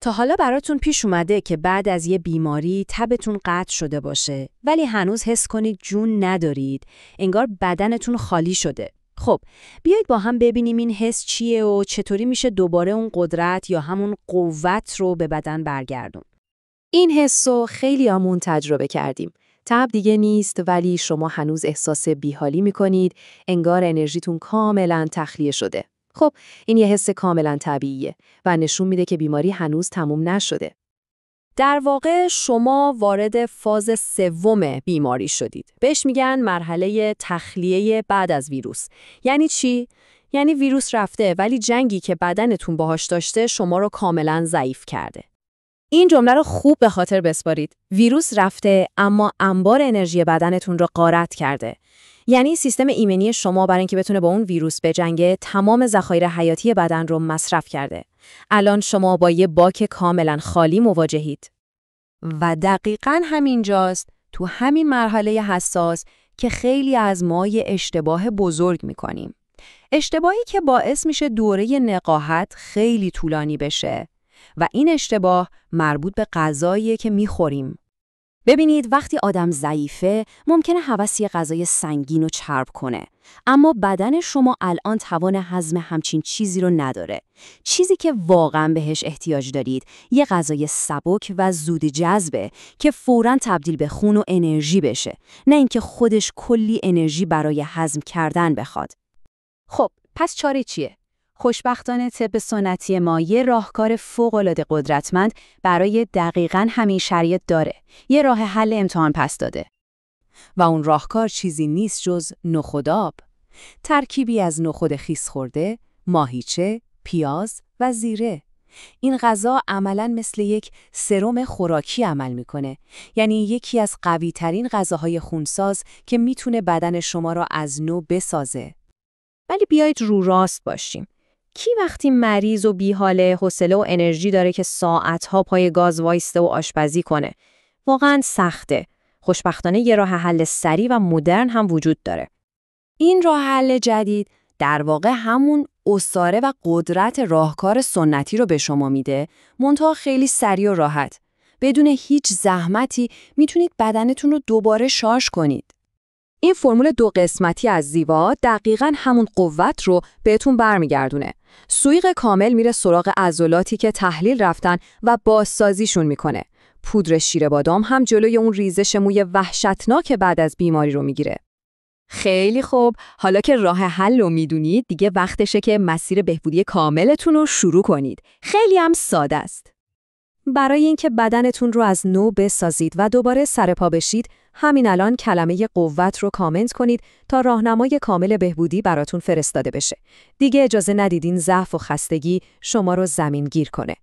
تا حالا براتون پیش اومده که بعد از یه بیماری تبتون قطع شده باشه ولی هنوز حس کنید جون ندارید، انگار بدنتون خالی شده. خب بیایید با هم ببینیم این حس چیه و چطوری میشه دوباره اون قدرت یا همون قوت رو به بدن برگردون. این حسو خیلیامون تجربه کردیم. تب دیگه نیست ولی شما هنوز احساس بیحالی میکنید، انگار انرژیتون کاملا تخلیه شده. خب این یه حس کاملا طبیعیه و نشون میده که بیماری هنوز تموم نشده. در واقع شما وارد فاز سوم بیماری شدید. بهش میگن مرحله تخلیه بعد از ویروس. یعنی چی؟ یعنی ویروس رفته ولی جنگی که بدنتون باهاش داشته شما رو کاملا ضعیف کرده. این جمله رو خوب به خاطر بسپارید. ویروس رفته اما انبار انرژی بدنتون رو غارت کرده. یعنی سیستم ایمنی شما برای اینکه بتونه با اون ویروس بجنگه تمام ذخایر حیاتی بدن رو مصرف کرده. الان شما با یه باک کاملا خالی مواجهید. و دقیقاً همینجاست، تو همین مرحله حساس که خیلی از ما یه اشتباه بزرگ میکنیم. اشتباهی که باعث میشه دوره نقاهت خیلی طولانی بشه. و این اشتباه مربوط به غذاییه که میخوریم. ببینید وقتی آدم ضعیفه ممکنه هوس یه غذای سنگین و چرب کنه، اما بدن شما الان توان هضم همچین چیزی رو نداره. چیزی که واقعا بهش احتیاج دارید یه غذای سبک و زود جذبه که فوراً تبدیل به خون و انرژی بشه، نه اینکه خودش کلی انرژی برای هضم کردن بخواد. خب پس چاره چیه؟ خوشبختانه طب سنتی ما یه راهکار فوق‌العاده قدرتمند برای دقیقاً همین شرایط داره. یه راه حل امتحان پس داده. و اون راهکار چیزی نیست جز نخودآب. ترکیبی از نخود خیس خورده، ماهیچه، پیاز و زیره. این غذا عملاً مثل یک سرم خوراکی عمل میکنه. یعنی یکی از قوی‌ترین غذاهای خونساز که میتونه بدن شما را از نو بسازه. ولی بیایید رو راست باشیم. کی وقتی مریض و بیحاله حوصله و انرژی داره که ساعتها پای گاز وایسته و آشپزی کنه؟ واقعاً سخته. خوشبختانه یه راه حل سریع و مدرن هم وجود داره. این راه حل جدید در واقع همون اساره و قدرت راهکار سنتی رو به شما میده، منتها خیلی سریع و راحت. بدون هیچ زحمتی میتونید بدنتون رو دوباره شارژ کنید. این فرمول 2 قسمتی از زیوا دقیقاً همون قوت رو بهتون برمیگردونه. سویق کامل میره سراغ عضلاتی که تحلیل رفتن و بازسازیشون میکنه. پودر شیر بادام هم جلوی اون ریزش موی وحشتناک بعد از بیماری رو میگیره. خیلی خوب، حالا که راه حل رو میدونید دیگه وقتشه که مسیر بهبودی کاملتون رو شروع کنید. خیلی هم ساده است. برای اینکه بدنتون رو از نو بسازید و دوباره سرپا بشید، همین الان کلمه قوت رو کامنت کنید تا راهنمای کامل بهبودی براتون فرستاده بشه. دیگه اجازه ندیدین ضعف و خستگی شما رو زمین گیر کنه.